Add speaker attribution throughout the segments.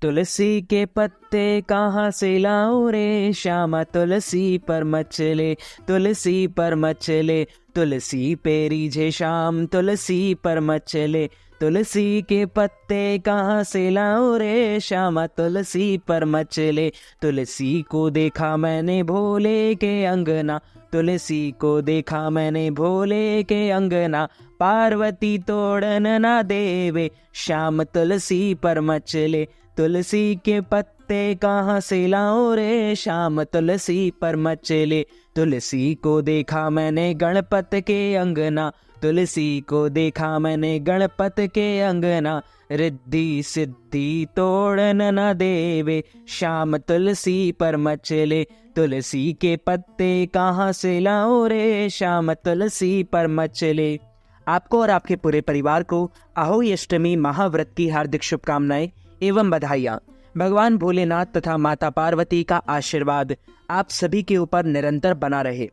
Speaker 1: तुलसी के पत्ते कहाँ से लाऊं रे श्यामा, तुलसी पर मचले, तुलसी पर मचले, तुलसी पे रीझे श्याम, तुलसी पर मचले, तुलसी के पत्ते कहाँ से लाऊं रे श्यामा, तुलसी पर मचले। तुलसी को देखा मैंने भोले के अंगना, तुलसी को देखा मैंने भोले के अंगना, पार्वती तोड़न ना देवे श्याम, तुलसी पर मचले, तुलसी के पत्ते कहाँ से लाऊं रे श्याम, तुलसी पर मचले। तुलसी को देखा मैंने गणपत के अंगना, तुलसी को देखा मैंने गणपत के अंगना, रिद्धि सिद्धि तोड़न न देवे श्याम, तुलसी पर मचले। तुलसी के पत्ते कहाँ से लाऊं रे श्याम, तुलसी पर मचले। आपको और आपके पूरे परिवार को अहोई अष्टमी महाव्रत की हार्दिक शुभकामनाएं एवं बधाइयाँ। भगवान भोलेनाथ तथा माता पार्वती का आशीर्वाद आप सभी के ऊपर निरंतर बना रहे।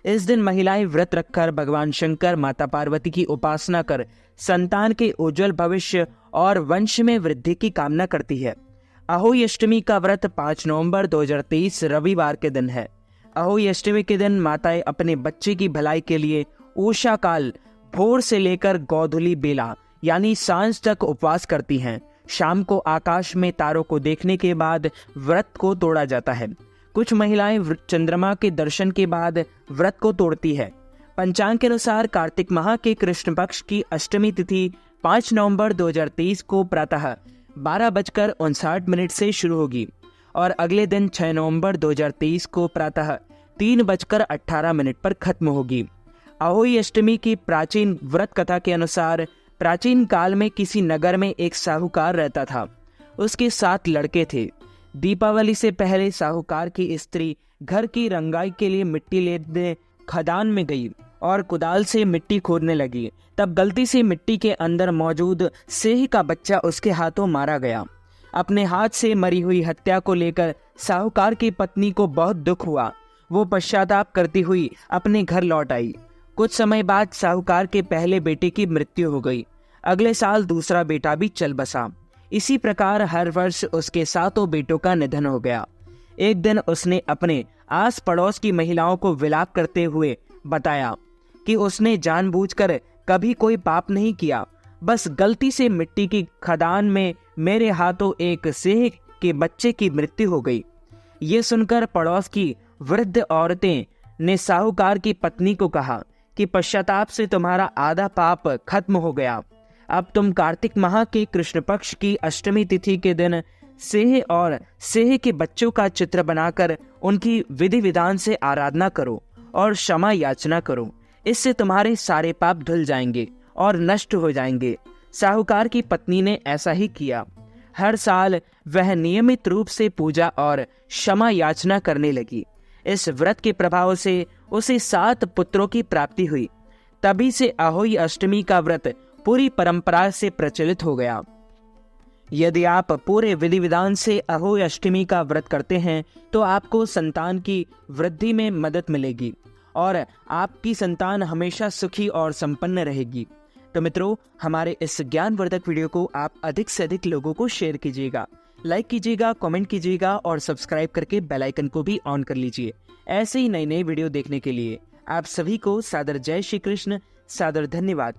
Speaker 1: इस दिन महिलाएं व्रत रखकर भगवान शंकर माता पार्वती की उपासना कर संतान के उज्जवल भविष्य और वंश में वृद्धि की कामना करती है। अहोई अष्टमी का व्रत 5 नवंबर 2023 रविवार के दिन है। अहोई अष्टमी के दिन माताएं अपने बच्चे की भलाई के लिए उषा काल भोर से लेकर गोधूली बेला यानी सांझ तक उपवास करती हैं। शाम को आकाश में तारों को देखने के बाद व्रत को तोड़ा जाता है। कुछ महिलाएं चंद्रमा के दर्शन के बाद व्रत को तोड़ती है। पंचांग के अनुसार कार्तिक माह के कृष्ण पक्ष की अष्टमी तिथि 5 नवंबर 2023 को प्रातः 12:59 से शुरू होगी और अगले दिन 6 नवंबर 2023 को प्रातः 3:18 पर खत्म होगी। अहोई अष्टमी की प्राचीन व्रत कथा के अनुसार प्राचीन काल में किसी नगर में एक साहूकार रहता था। उसके 7 लड़के थे। दीपावली से पहले साहूकार की स्त्री घर की रंगाई के लिए मिट्टी लेने खदान में गई और कुदाल से मिट्टी खोदने लगी। तब गलती से मिट्टी के अंदर मौजूद सिंह का बच्चा उसके हाथों मारा गया। अपने हाथ से मरी हुई हत्या को लेकर साहूकार की पत्नी को बहुत दुख हुआ। वो पश्चाताप करती हुई अपने घर लौट आई। कुछ समय बाद साहूकार के पहले बेटे की मृत्यु हो गई। अगले साल दूसरा बेटा भी चल बसा। इसी प्रकार हर वर्ष उसके 7 बेटों का निधन हो गया। एक दिन उसने अपने आस पड़ोस की महिलाओं को विलाप करते हुए बताया कि उसने जानबूझकर कभी कोई पाप नहीं किया, बस गलती से मिट्टी की खदान में मेरे हाथों एक सिंह के बच्चे की मृत्यु हो गई। ये सुनकर पड़ोस की वृद्ध औरतें ने साहूकार की पत्नी को कहा कि पश्चाताप से तुम्हारा आधा पाप खत्म हो गया। अब तुम कार्तिक माह के कृष्ण पक्ष की अष्टमी तिथि के दिन सिंह और सिंह के बच्चों का चित्र बनाकर उनकी विधि विधान से आराधना करो और क्षमा याचना करो। इससे तुम्हारे सारे पाप धुल जाएंगे और नष्ट हो जाएंगे। साहूकार की पत्नी ने ऐसा ही किया। हर साल वह नियमित रूप से पूजा और क्षमा याचना करने लगी। इस व्रत के प्रभाव से उसे 7 पुत्रों की प्राप्ति हुई। तभी से अहोई अष्टमी का व्रत पूरी परंपरा से प्रचलित हो गया। यदि आप पूरे विधि विधान से अहोई अष्टमी का व्रत करते हैं तो आपको संतान की वृद्धि में मदद मिलेगी और आपकी संतान हमेशा सुखी और संपन्न रहेगी। तो मित्रों, हमारे इस ज्ञानवर्धक वीडियो को आप अधिक से अधिक लोगों को शेयर कीजिएगा, लाइक कीजिएगा, कमेंट कीजिएगा और सब्सक्राइब करके बेल आइकन को भी ऑन कर लीजिए। ऐसे ही नए नए वीडियो देखने के लिए आप सभी को सादर जय श्री कृष्ण, सादर धन्यवाद।